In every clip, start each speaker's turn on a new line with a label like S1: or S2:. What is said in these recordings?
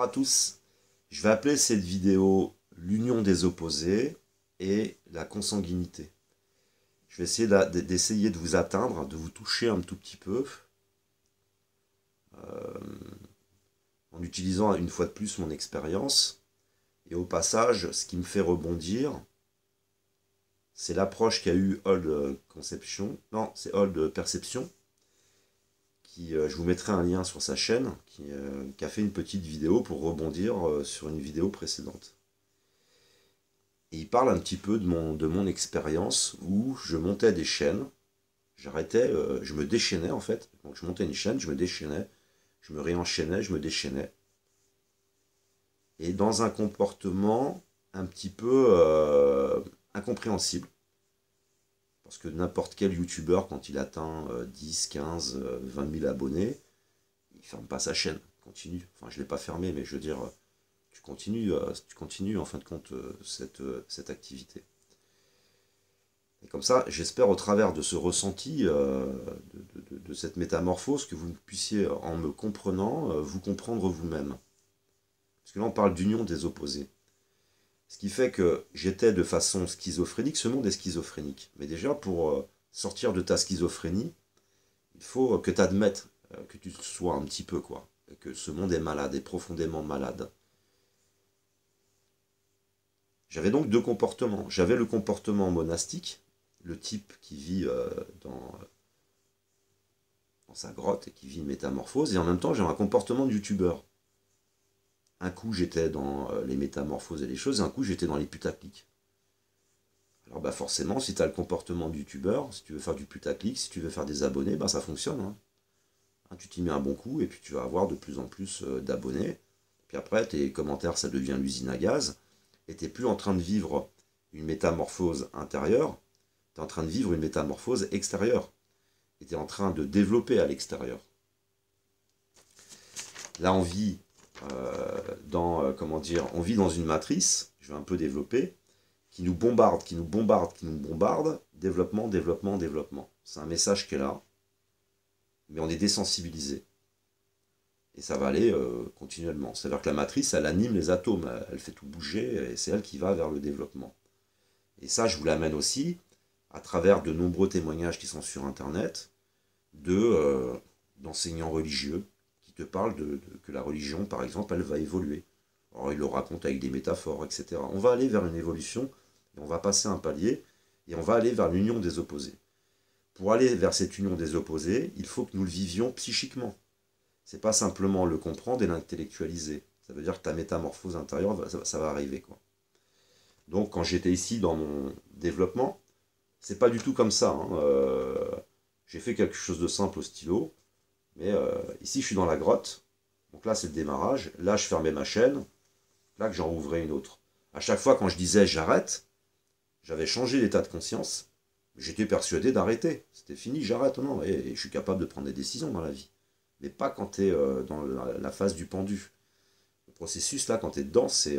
S1: Bonjour à tous. Je vais appeler cette vidéo l'union des opposés et la consanguinité. Je vais essayer d'essayer de vous atteindre, de vous toucher un tout petit peu, euh, en utilisant une fois de plus mon expérience. Et au passage, ce qui me fait rebondir, c'est l'approche qu'a eu Old Conception, non, c'est Old Perception, qui, je vous mettrai un lien sur sa chaîne, qui a fait une petite vidéo pour rebondir sur une vidéo précédente. Et il parle un petit peu de mon expérience où je montais des chaînes, j'arrêtais, je me déchaînais en fait. Donc je montais une chaîne, je me déchaînais, je me réenchaînais, je me déchaînais. Et dans un comportement un petit peu incompréhensible. Parce que n'importe quel youtubeur, quand il atteint 10, 15, 20 000 abonnés, il ne ferme pas sa chaîne, il continue. Enfin, je ne l'ai pas fermé, mais je veux dire, tu continues en fin de compte cette activité. Et comme ça, j'espère au travers de ce ressenti, de cette métamorphose, que vous puissiez, en me comprenant, vous comprendre vous-même. Parce que là, on parle d'union des opposés. Ce qui fait que j'étais de façon schizophrénique, ce monde est schizophrénique. Mais déjà, pour sortir de ta schizophrénie, il faut que tu admettes que tu sois un petit peu, quoi. Et que ce monde est malade, est profondément malade. J'avais donc deux comportements. J'avais le comportement monastique, le type qui vit dans sa grotte et qui vit une métamorphose, et en même temps j'ai un comportement de youtubeur. Un coup j'étais dans les métamorphoses et les choses, et un coup j'étais dans les putaclics. Alors bah forcément, si tu as le comportement de youtubeur, si tu veux faire du putaclic, si tu veux faire des abonnés, bah ça fonctionne. Hein, tu t'y mets un bon coup, et puis tu vas avoir de plus en plus d'abonnés. Puis après, tes commentaires, ça devient l'usine à gaz, et tu n'es plus en train de vivre une métamorphose intérieure, tu es en train de vivre une métamorphose extérieure. Et tu es en train de développer à l'extérieur. Là, on vit comment dire, on vit dans une matrice, je vais un peu développer, qui nous bombarde, qui nous bombarde, qui nous bombarde, développement, développement, développement. C'est un message qui est là, mais on est désensibilisé. Et ça va aller continuellement. C'est-à-dire que la matrice, elle anime les atomes, elle fait tout bouger, et c'est elle qui va vers le développement. Et ça, je vous l'amène aussi, à travers de nombreux témoignages qui sont sur Internet, d'enseignants religieux qui te parlent que la religion, par exemple, elle va évoluer. Alors, ils le racontent avec des métaphores, etc. On va aller vers une évolution, et on va passer un palier, et on va aller vers l'union des opposés. Pour aller vers cette union des opposés, il faut que nous le vivions psychiquement. C'est pas simplement le comprendre et l'intellectualiser. Ça veut dire que ta métamorphose intérieure, ça va arriver, quoi. Donc, quand j'étais ici dans mon développement, c'est pas du tout comme ça. Hein. J'ai fait quelque chose de simple au stylo, mais ici je suis dans la grotte, donc là c'est le démarrage, là je fermais ma chaîne, là que j'en ouvrais une autre. À chaque fois quand je disais j'arrête, j'avais changé d'état de conscience, j'étais persuadé d'arrêter, c'était fini, j'arrête, non, et je suis capable de prendre des décisions dans la vie, mais pas quand tu es dans la phase du pendu. Le processus là, quand tu es dedans, c'est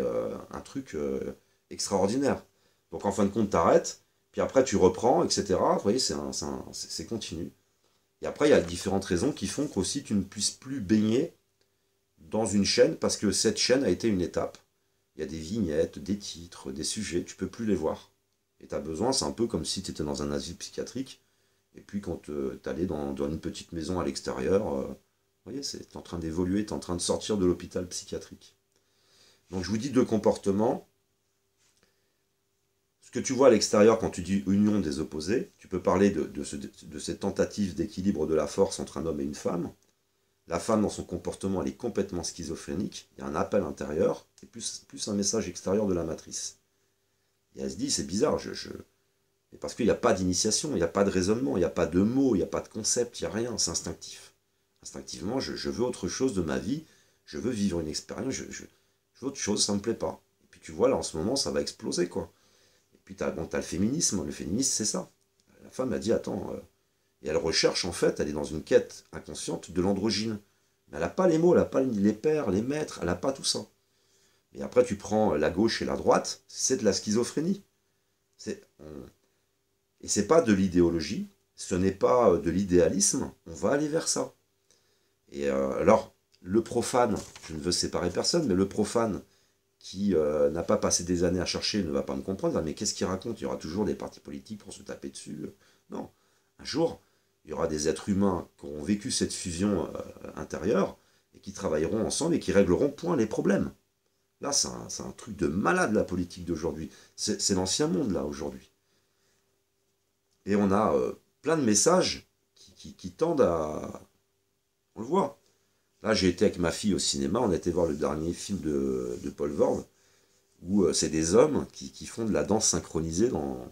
S1: un truc extraordinaire. Donc en fin de compte, t'arrêtes, puis après tu reprends, etc. Vous voyez, c'est continu. Et après, il y a différentes raisons qui font qu'aussi tu ne puisses plus baigner dans une chaîne, parce que cette chaîne a été une étape. Il y a des vignettes, des titres, des sujets, tu ne peux plus les voir. Et tu as besoin, c'est un peu comme si tu étais dans un asile psychiatrique, et puis quand tu allais dans une petite maison à l'extérieur, vous voyez, tu es en train d'évoluer, tu es en train de sortir de l'hôpital psychiatrique. Donc je vous dis deux comportements. Ce que tu vois à l'extérieur quand tu dis union des opposés, tu peux parler de cette tentative d'équilibre de la force entre un homme et une femme. La femme, dans son comportement, elle est complètement schizophrénique. Il y a un appel intérieur, et plus un message extérieur de la matrice. Et elle se dit, c'est bizarre, Et parce qu'il n'y a pas d'initiation, il n'y a pas de raisonnement, il n'y a pas de mots, il n'y a pas de concept, il n'y a rien, c'est instinctif. Instinctivement, je veux autre chose de ma vie, je veux vivre une expérience, je veux autre chose, ça ne me plaît pas. Et puis tu vois, là, en ce moment, ça va exploser, quoi. Puis tu as le féminisme c'est ça. La femme a dit, attends, et elle recherche en fait, elle est dans une quête inconsciente de l'androgyne. Mais elle n'a pas les mots, elle n'a pas les pères, les maîtres, elle n'a pas tout ça. Et après tu prends la gauche et la droite, c'est de la schizophrénie. Et c'est pas de l'idéologie, ce n'est pas de l'idéalisme, on va aller vers ça. Et alors, le profane, je ne veux séparer personne, mais le profane qui n'a pas passé des années à chercher ne va pas me comprendre. Mais qu'est-ce qu'il raconte? Il y aura toujours des partis politiques pour se taper dessus. Non. Un jour, il y aura des êtres humains qui auront vécu cette fusion intérieure et qui travailleront ensemble et qui régleront point les problèmes. Là, c'est un truc de malade, la politique d'aujourd'hui. C'est l'ancien monde, là, aujourd'hui. Et on a plein de messages qui tendent à... On le voit. Là, j'ai été avec ma fille au cinéma, on a été voir le dernier film de Paul Vord, où c'est des hommes qui font de la danse synchronisée dans...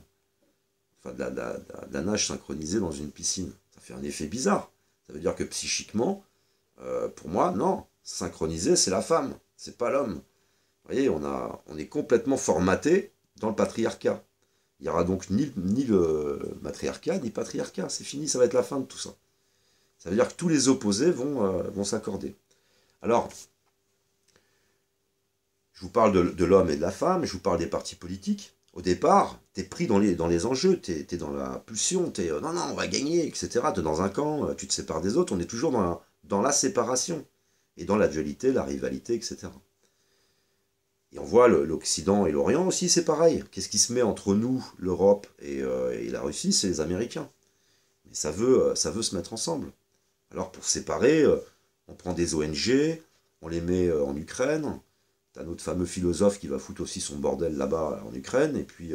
S1: Enfin, de la nage synchronisée dans une piscine. Ça fait un effet bizarre. Ça veut dire que psychiquement, pour moi, non. Synchronisé, c'est la femme, c'est pas l'homme. Vous voyez, on est complètement formaté dans le patriarcat. Il n'y aura donc ni le matriarcat, ni patriarcat. C'est fini, ça va être la fin de tout ça. Ça veut dire que tous les opposés vont s'accorder. Alors, je vous parle de l'homme et de la femme, je vous parle des partis politiques. Au départ, tu es pris dans les enjeux, tu es dans la pulsion, tu es non, on va gagner, etc. Tu es dans un camp, tu te sépares des autres, on est toujours dans la séparation, et dans la dualité, la rivalité, etc. Et on voit l'Occident et l'Orient aussi, c'est pareil. Qu'est-ce qui se met entre nous, l'Europe et la Russie? C'est les Américains. Mais ça veut se mettre ensemble. Alors pour séparer, on prend des ONG, on les met en Ukraine. T'as notre fameux philosophe qui va foutre aussi son bordel là-bas en Ukraine, et puis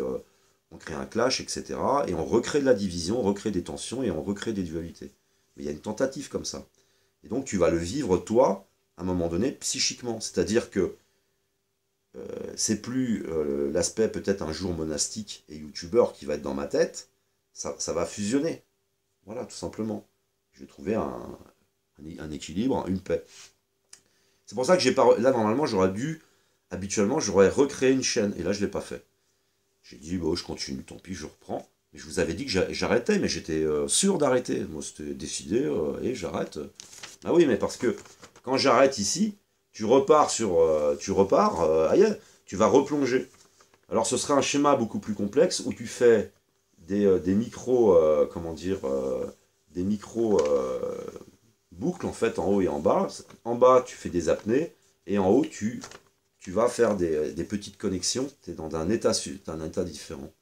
S1: on crée un clash, etc. Et on recrée de la division, on recrée des tensions et on recrée des dualités. Mais il y a une tentative comme ça. Et donc tu vas le vivre, toi, à un moment donné, psychiquement. C'est-à-dire que c'est plus l'aspect peut-être un jour monastique et youtubeur qui va être dans ma tête, ça va fusionner. Voilà, tout simplement. Je vais trouver un équilibre, une paix. C'est pour ça que j'ai pas... Là, normalement, habituellement, j'aurais recréé une chaîne. Et là, je ne l'ai pas fait. J'ai dit, bon, je continue, tant pis, je reprends. Mais je vous avais dit que j'arrêtais, mais j'étais sûr d'arrêter. Moi, c'était décidé, et j'arrête. Ah oui, mais parce que quand j'arrête ici, tu repars ailleurs, tu vas replonger. Alors, ce sera un schéma beaucoup plus complexe où tu fais des micros, des micros boucles en fait en haut et en bas. En bas, tu fais des apnées et en haut, tu vas faire des petites connexions. Tu es dans un état différent.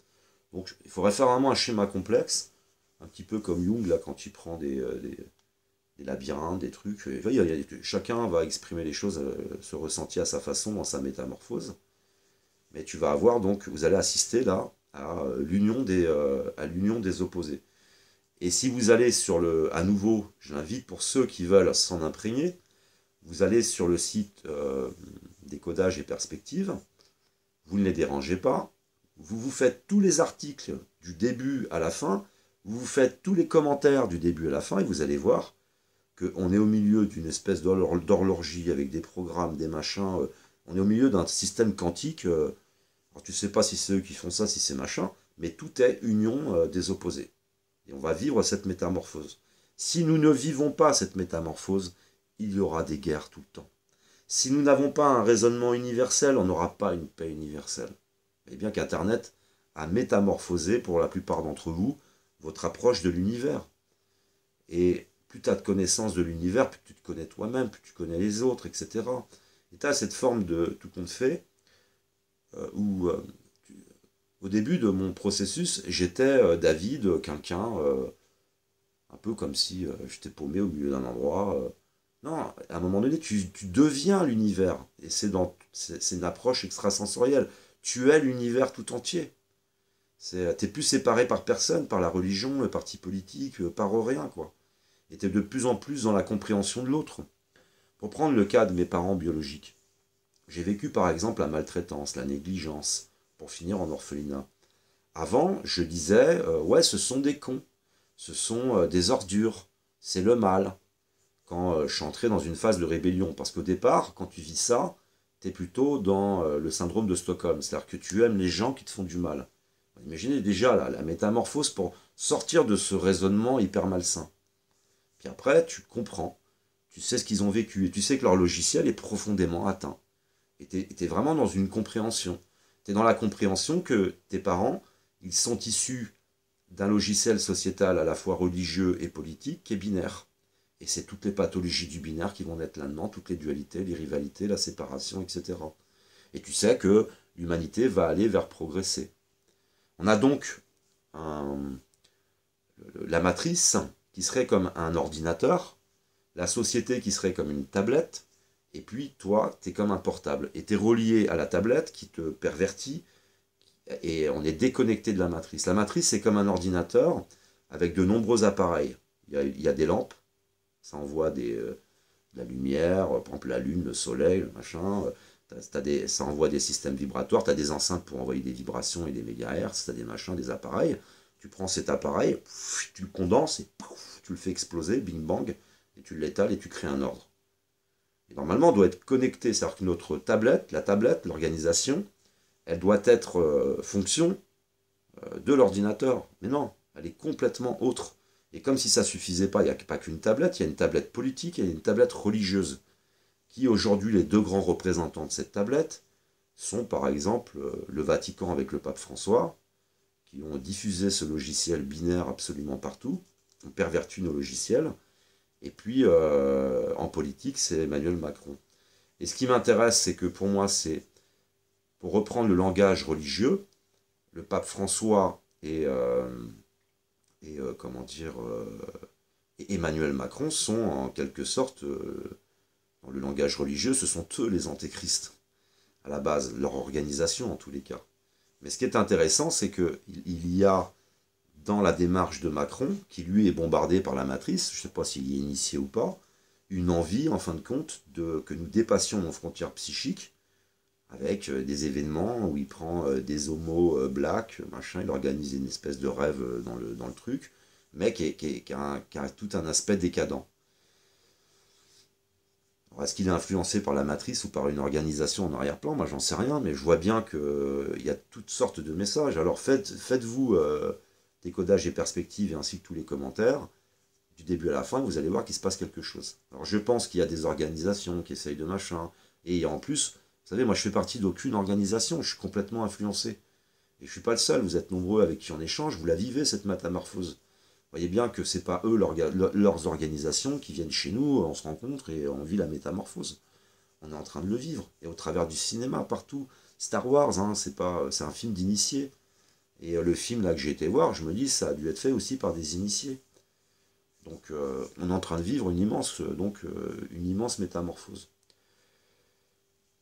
S1: Donc, il faudrait faire vraiment un schéma complexe, un petit peu comme Jung, là, quand il prend des labyrinthes, des trucs. Chacun va exprimer les choses, se ressentir à sa façon dans sa métamorphose. Mais tu vas avoir donc, vous allez assister là à l'union des opposés. Et si vous allez à nouveau, je l'invite pour ceux qui veulent s'en imprégner, vous allez sur le site Décodage et Perspectives, vous ne les dérangez pas, vous faites tous les articles du début à la fin, vous faites tous les commentaires du début à la fin, et vous allez voir qu'on est au milieu d'une espèce d'horlogerie avec des programmes, des machins, on est au milieu d'un système quantique, alors tu ne sais pas si c'est eux qui font ça, si c'est machin, mais tout est union des opposés. Et on va vivre cette métamorphose. Si nous ne vivons pas cette métamorphose, il y aura des guerres tout le temps. Si nous n'avons pas un raisonnement universel, on n'aura pas une paix universelle. Et bien qu'Internet a métamorphosé, pour la plupart d'entre vous, votre approche de l'univers. Et plus tu as de connaissances de l'univers, plus tu te connais toi-même, plus tu connais les autres, etc. Et tu as cette forme de tout compte fait, où au début de mon processus, j'étais David, quelqu'un, un peu comme si j'étais paumé au milieu d'un endroit. Non, à un moment donné, tu deviens l'univers. Et c'est une approche extrasensorielle. Tu es l'univers tout entier. Tu n'es plus séparé par personne, par la religion, le parti politique, par rien, quoi. Et tu es de plus en plus dans la compréhension de l'autre. Pour prendre le cas de mes parents biologiques, j'ai vécu par exemple la maltraitance, la négligence, pour finir en orphelinat. Avant, je disais, ouais, ce sont des cons, ce sont des ordures, c'est le mal. Quand je suis entré dans une phase de rébellion, parce qu'au départ, quand tu vis ça, tu es plutôt dans le syndrome de Stockholm, c'est-à-dire que tu aimes les gens qui te font du mal. Imaginez déjà la métamorphose pour sortir de ce raisonnement hyper malsain. Puis après, tu comprends, tu sais ce qu'ils ont vécu, et tu sais que leur logiciel est profondément atteint. Et tu es vraiment dans une compréhension. Tu es dans la compréhension que tes parents, ils sont issus d'un logiciel sociétal à la fois religieux et politique qui est binaire. Et c'est toutes les pathologies du binaire qui vont naître là-dedans, toutes les dualités, les rivalités, la séparation, etc. Et tu sais que l'humanité va aller vers progresser. On a donc la matrice qui serait comme un ordinateur, la société qui serait comme une tablette, et puis toi, tu es comme un portable. Et tu es relié à la tablette qui te pervertit, et on est déconnecté de la matrice. La matrice, c'est comme un ordinateur avec de nombreux appareils. Il y a des lampes, ça envoie de la lumière, par exemple la lune, le soleil, le machin. Ça envoie des systèmes vibratoires, tu as des enceintes pour envoyer des vibrations et des mégahertz, tu as des machins, des appareils. Tu prends cet appareil, tu le condenses et tu le fais exploser, bing bang, et tu l'étales et tu crées un ordre. Et normalement, on doit être connecté, c'est-à-dire que notre tablette, l'organisation, elle doit être fonction de l'ordinateur. Mais non, elle est complètement autre. Et comme si ça ne suffisait pas, il n'y a pas qu'une tablette, il y a une tablette politique et une tablette religieuse. Qui aujourd'hui, les deux grands représentants de cette tablette sont par exemple le Vatican avec le pape François, qui ont diffusé ce logiciel binaire absolument partout, ont perverti nos logiciels, et puis en politique, c'est Emmanuel Macron. Et ce qui m'intéresse, c'est que pour moi, c'est, pour reprendre le langage religieux, le pape François et Emmanuel Macron sont en quelque sorte, dans le langage religieux, ce sont eux les antéchrists, à la base, leur organisation en tous les cas. Mais ce qui est intéressant, c'est qu'il y a dans la démarche de Macron, qui lui est bombardé par la matrice, je ne sais pas s'il y est initié ou pas, une envie, en fin de compte, que nous dépassions nos frontières psychiques, avec des événements où il prend des homos blacks, machin, il organise une espèce de rêve dans le truc, mais qui a tout un aspect décadent. Est-ce qu'il est influencé par la matrice ou par une organisation en arrière-plan? Moi, j'en sais rien, mais je vois bien qu'il y a toutes sortes de messages. Alors faites-vous décodage et perspective et ainsi que tous les commentaires, du début à la fin, vous allez voir qu'il se passe quelque chose. Alors je pense qu'il y a des organisations qui essayent de machin, et en plus, vous savez, moi je fais partie d'aucune organisation, je suis complètement influencé. Et je ne suis pas le seul, vous êtes nombreux avec qui on échange, vous la vivez cette métamorphose. Vous voyez bien que ce n'est pas eux, leurs organisations, qui viennent chez nous, on se rencontre et on vit la métamorphose. On est en train de le vivre. Et au travers du cinéma, partout. Star Wars, hein, c'est un film d'initiés. Et le film là que j'ai été voir, je me dis, ça a dû être fait aussi par des initiés. Donc on est en train de vivre une immense métamorphose.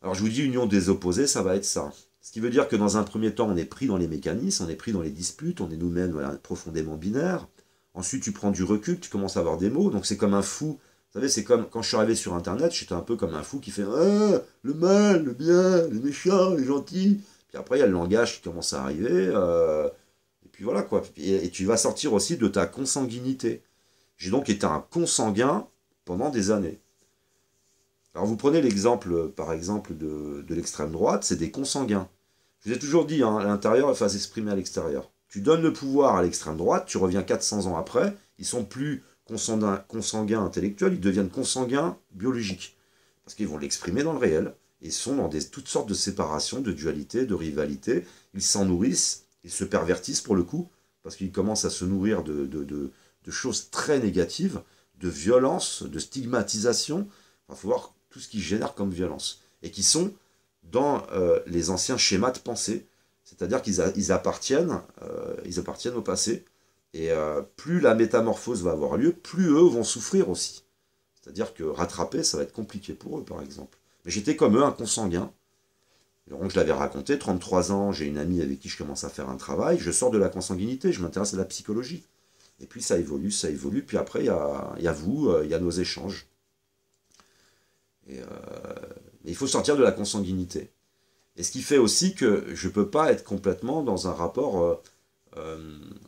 S1: Alors je vous dis, union des opposés, ça va être ça. Ce qui veut dire que dans un premier temps, on est pris dans les mécanismes, on est pris dans les disputes, on est nous-mêmes profondément binaires. Ensuite, tu prends du recul, tu commences à avoir des mots, donc c'est comme un fou. Vous savez, c'est comme quand je suis arrivé sur Internet, j'étais un peu comme un fou qui fait le mal, le bien, les méchants, les gentils. Puis après, il y a le langage qui commence à arriver. Et puis voilà quoi. Et tu vas sortir aussi de ta consanguinité. J'ai donc été un consanguin pendant des années. Alors vous prenez l'exemple, par exemple, de l'extrême droite, c'est des consanguins. Je vous ai toujours dit, hein, à l'intérieur, il faut s'exprimer à l'extérieur. Tu donnes le pouvoir à l'extrême droite, tu reviens 400 ans après, ils sont plus consanguins intellectuels, ils deviennent consanguins biologiques. Parce qu'ils vont l'exprimer dans le réel. Ils sont dans toutes sortes de séparations, de dualités, de rivalités. Ils s'en nourrissent, ils se pervertissent pour le coup, parce qu'ils commencent à se nourrir de choses très négatives, de violence, de stigmatisation. Il faut voir tout ce qui génère comme violence. Et qui sont dans les anciens schémas de pensée. C'est-à-dire qu'ils appartiennent au passé. Et plus la métamorphose va avoir lieu, plus eux vont souffrir aussi. C'est-à-dire que rattraper, ça va être compliqué pour eux, par exemple. Mais j'étais comme eux, un consanguin. Donc je l'avais raconté, 33 ans, j'ai une amie avec qui je commence à faire un travail, je sors de la consanguinité, je m'intéresse à la psychologie. Et puis ça évolue, puis après il y a vous, il y a nos échanges. Et il faut sortir de la consanguinité. Et ce qui fait aussi que je ne peux pas être complètement dans un rapport...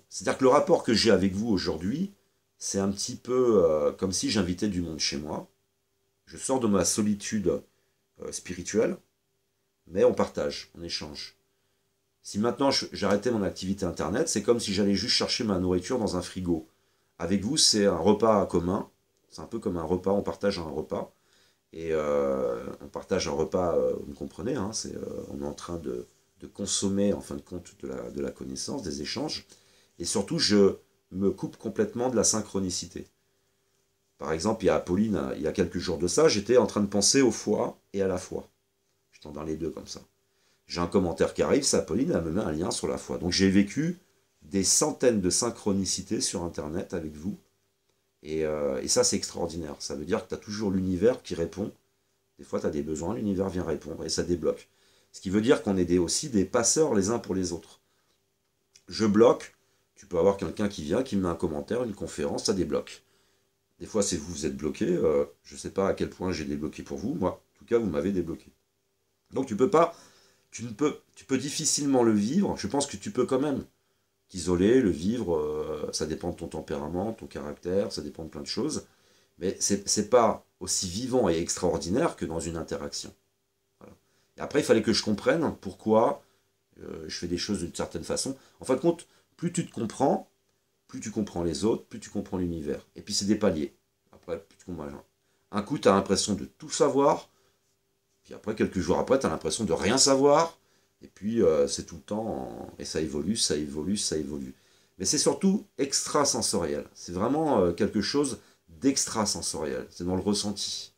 S1: c'est-à-dire que le rapport que j'ai avec vous aujourd'hui, c'est un petit peu comme si j'invitais du monde chez moi. Je sors de ma solitude spirituelle, mais on partage, on échange. Si maintenant j'arrêtais mon activité internet, c'est comme si j'allais juste chercher ma nourriture dans un frigo. Avec vous, c'est un repas commun. C'est un peu comme un repas, on partage un repas. Et on partage un repas, vous me comprenez, hein, on est en train de consommer, en fin de compte, de la connaissance, des échanges. Et surtout, je me coupe complètement de la synchronicité. Par exemple, il y a Apolline, il y a quelques jours de ça, j'étais en train de penser au foie et à la foi. J'étais dans les deux comme ça. J'ai un commentaire qui arrive, c'est Apolline, elle me met un lien sur la foi. Donc j'ai vécu des centaines de synchronicités sur Internet avec vous. Et ça, c'est extraordinaire. Ça veut dire que tu as toujours l'univers qui répond. Des fois, tu as des besoins, l'univers vient répondre et ça débloque. Ce qui veut dire qu'on est aussi des passeurs les uns pour les autres. Je bloque, tu peux avoir quelqu'un qui vient, qui me met un commentaire, une conférence, ça débloque. Des fois, c'est vous, vous êtes bloqué. Je ne sais pas à quel point j'ai débloqué pour vous. Moi, en tout cas, vous m'avez débloqué. Donc, tu peux difficilement le vivre. Je pense que tu peux quand même t'isoler, le vivre. Ça dépend de ton tempérament, ton caractère, ça dépend de plein de choses. Mais c'est pas aussi vivant et extraordinaire que dans une interaction. Voilà. Et après, il fallait que je comprenne pourquoi je fais des choses d'une certaine façon. En fin de compte, plus tu te comprends, plus tu comprends les autres, plus tu comprends l'univers. Et puis c'est des paliers. Après, plus tu comprends. Un coup, tu as l'impression de tout savoir, puis après, quelques jours après, tu as l'impression de rien savoir, et puis c'est tout le temps, et ça évolue, ça évolue, ça évolue. Mais c'est surtout extrasensoriel. C'est vraiment quelque chose d'extrasensoriel. C'est dans le ressenti.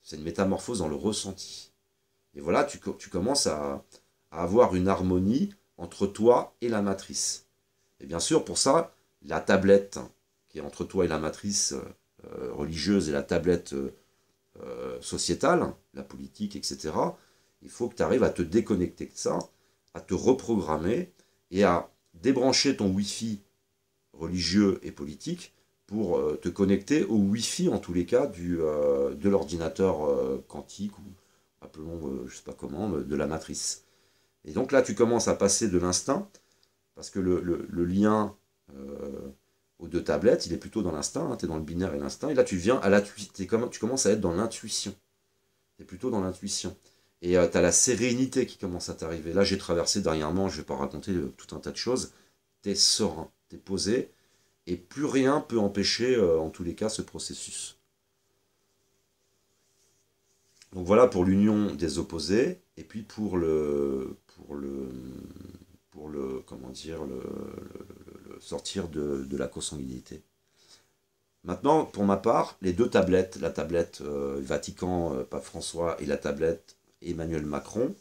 S1: C'est une métamorphose dans le ressenti. Et voilà, tu commences à avoir une harmonie entre toi et la matrice. Et bien sûr, pour ça, la tablette qui est entre toi et la matrice religieuse et la tablette sociétale, la politique, etc., il faut que tu arrives à te déconnecter de ça, à te reprogrammer et à débrancher ton Wi-Fi religieux et politique pour te connecter au Wi-Fi, en tous les cas, de l'ordinateur quantique, ou appelons, je ne sais pas comment, de la matrice. Et donc là, tu commences à passer de l'instinct, parce que le lien aux deux tablettes, il est plutôt dans l'instinct, hein, tu es dans le binaire et l'instinct, et là tu viens à tu commences à être dans l'intuition. Tu es plutôt dans l'intuition. Et tu as la sérénité qui commence à t'arriver. Là, j'ai traversé dernièrement, je ne vais pas raconter tout un tas de choses, tu es serein, tu es posé, et plus rien peut empêcher, en tous les cas, ce processus. Donc voilà pour l'union des opposés, et puis comment dire, le sortir de la consanguinité. Maintenant, pour ma part, les deux tablettes, la tablette Vatican, Pape François, et la tablette Emmanuel Macron,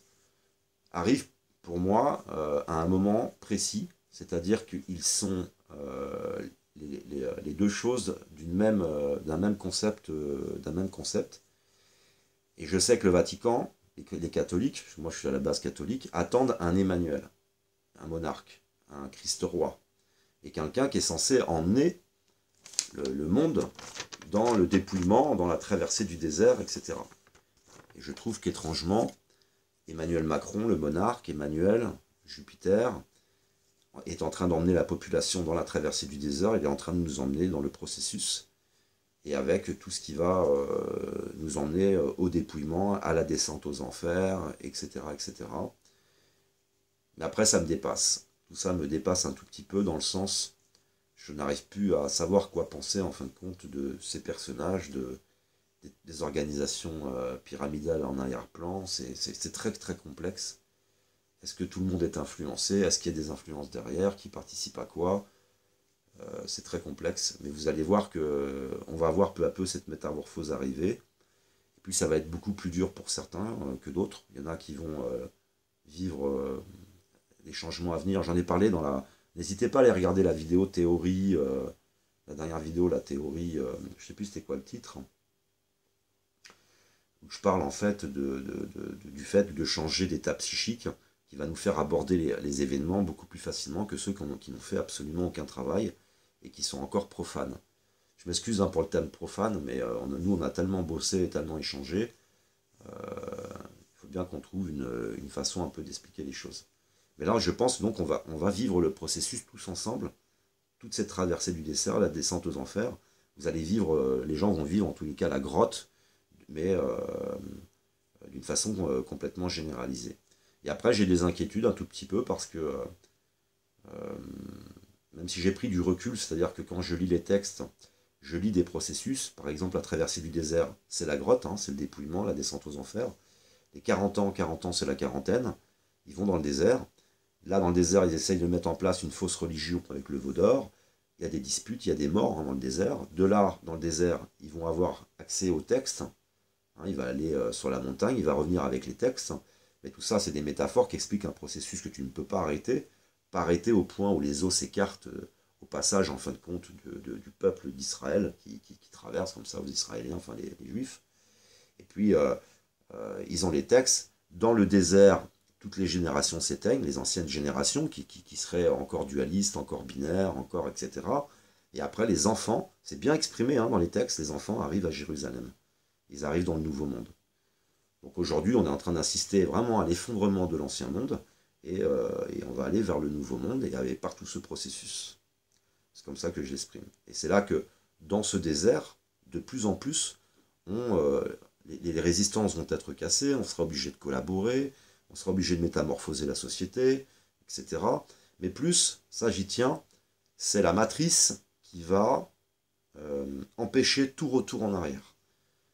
S1: arrivent pour moi à un moment précis, c'est-à-dire qu'ils sont les deux choses d'un même concept, Et je sais que le Vatican, les catholiques, moi je suis à la base catholique, attendent un Emmanuel, un monarque, un Christ roi, et quelqu'un qui est censé emmener le monde dans le dépouillement, dans la traversée du désert, etc. Et je trouve qu'étrangement, Emmanuel Macron, le monarque, Emmanuel, Jupiter, est en train d'emmener la population dans la traversée du désert, il est en train de nous emmener dans le processus, et avec tout ce qui va nous emmener au dépouillement, à la descente aux enfers, etc., etc. Mais après, ça me dépasse. Tout ça me dépasse un tout petit peu dans le sens, je n'arrive plus à savoir quoi penser en fin de compte de ces personnages, des organisations pyramidales en arrière-plan. C'est très très complexe. Est-ce que tout le monde est influencé? Est-ce qu'il y a des influences derrière? Qui participe à quoi? C'est très complexe, mais vous allez voir que on va voir peu à peu cette métamorphose arriver. Et puis ça va être beaucoup plus dur pour certains que d'autres. Il y en a qui vont vivre les changements à venir. J'en ai parlé dans la... N'hésitez pas à aller regarder la vidéo théorie, la dernière vidéo, la théorie, je ne sais plus c'était quoi le titre, où je parle en fait du fait de changer d'état psychique qui va nous faire aborder les événements beaucoup plus facilement que ceux qui n'ont fait absolument aucun travail et qui sont encore profanes. Je m'excuse pour le thème profane, mais nous on a tellement bossé et tellement échangé, il faut bien qu'on trouve une façon un peu d'expliquer les choses. Mais là, je pense donc on va vivre le processus tous ensemble, toute cette traversée du désert, la descente aux enfers. Vous allez vivre, les gens vont vivre en tous les cas la grotte, mais d'une façon complètement généralisée. Et après, j'ai des inquiétudes un tout petit peu parce que, même si j'ai pris du recul, c'est-à-dire que quand je lis les textes, je lis des processus. Par exemple, la traversée du désert, c'est la grotte, hein, c'est le dépouillement, la descente aux enfers. Les 40 ans, c'est la quarantaine. Ils vont dans le désert. Là, dans le désert, ils essayent de mettre en place une fausse religion avec le veau d'or. il y a des disputes, il y a des morts, hein, dans le désert. De là, dans le désert, ils vont avoir accès aux textes. Hein, il va aller sur la montagne, il va revenir avec les textes. Mais tout ça, c'est des métaphores qui expliquent un processus que tu ne peux pas arrêter. Pas arrêter au point où les eaux s'écartent au passage, en fin de compte, du peuple d'Israël qui traverse comme ça aux Israéliens, enfin les Juifs. Et puis, ils ont les textes. Dans le désert, toutes les générations s'éteignent, les anciennes générations qui seraient encore dualistes, encore binaires, encore etc. Et après, les enfants, c'est bien exprimé, hein, dans les textes, les enfants arrivent à Jérusalem. Ils arrivent dans le nouveau monde. Donc aujourd'hui, on est en train d'assister vraiment à l'effondrement de l'ancien monde, et on va aller vers le nouveau monde, et avec par tout ce processus. C'est comme ça que je l'exprime. Et c'est là que, dans ce désert, de plus en plus, les résistances vont être cassées, on sera obligé de collaborer, on sera obligé de métamorphoser la société, etc. Mais plus, ça j'y tiens, c'est la matrice qui va empêcher tout retour en arrière.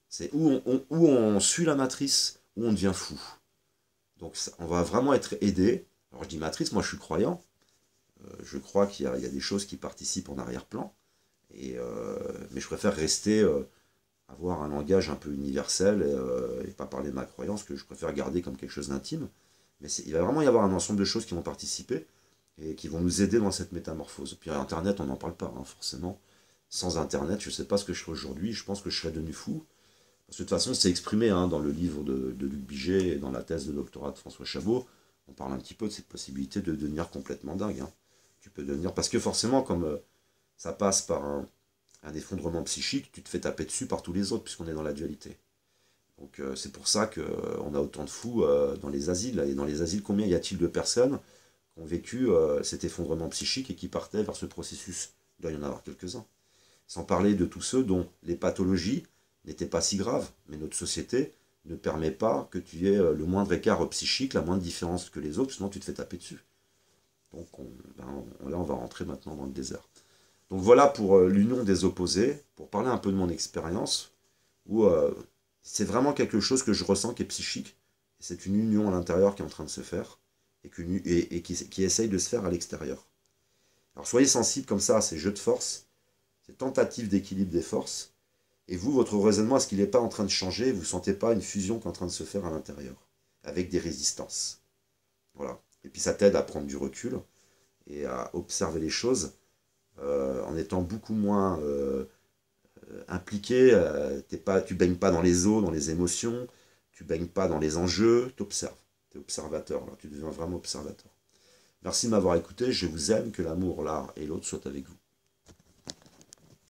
S1: C'est où on suit la matrice, où on devient fou. Donc on va vraiment être aidé. Alors je dis matrice, moi je suis croyant. Je crois qu'il y a des choses qui participent en arrière-plan. Mais je préfère rester, avoir un langage un peu universel et pas parler de ma croyance, que je préfère garder comme quelque chose d'intime. Mais il va vraiment y avoir un ensemble de choses qui vont participer et qui vont nous aider dans cette métamorphose. Puis Internet, on n'en parle pas, hein, forcément. Sans Internet, je ne sais pas ce que je serais aujourd'hui, je pense que je serais devenu fou. Parce que de toute façon, c'est exprimé, hein, dans le livre de Luc Biget et dans la thèse de doctorat de François Chabot. On parle un petit peu de cette possibilité de devenir complètement dingue. Hein. Tu peux devenir... Parce que forcément, comme ça passe par un effondrement psychique, tu te fais taper dessus par tous les autres, puisqu'on est dans la dualité. Donc c'est pour ça qu'on a autant de fous dans les asiles. Et dans les asiles, combien y a-t-il de personnes qui ont vécu cet effondrement psychique et qui partaient vers ce processus? Il doit y en avoir quelques-uns. Sans parler de tous ceux dont les pathologies n'étaient pas si graves, mais notre société ne permet pas que tu aies le moindre écart psychique, la moindre différence que les autres, sinon tu te fais taper dessus. Donc là, on va rentrer maintenant dans le désert. Donc voilà pour l'union des opposés, pour parler un peu de mon expérience, où c'est vraiment quelque chose que je ressens qui est psychique, et c'est une union à l'intérieur qui est en train de se faire, et qui essaye de se faire à l'extérieur. Alors soyez sensibles comme ça à ces jeux de force, ces tentatives d'équilibre des forces, et vous, votre raisonnement, est-ce qu'il n'est pas en train de changer? Vous ne sentez pas une fusion qui est en train de se faire à l'intérieur, avec des résistances. Voilà. Et puis ça t'aide à prendre du recul et à observer les choses en étant beaucoup moins impliqué. Tu ne baignes pas dans les eaux, dans les émotions, tu ne baignes pas dans les enjeux, tu observes. Tu es observateur, là. Tu deviens vraiment observateur. Merci de m'avoir écouté, je vous aime, que l'amour, l'art et l'autre soient avec vous.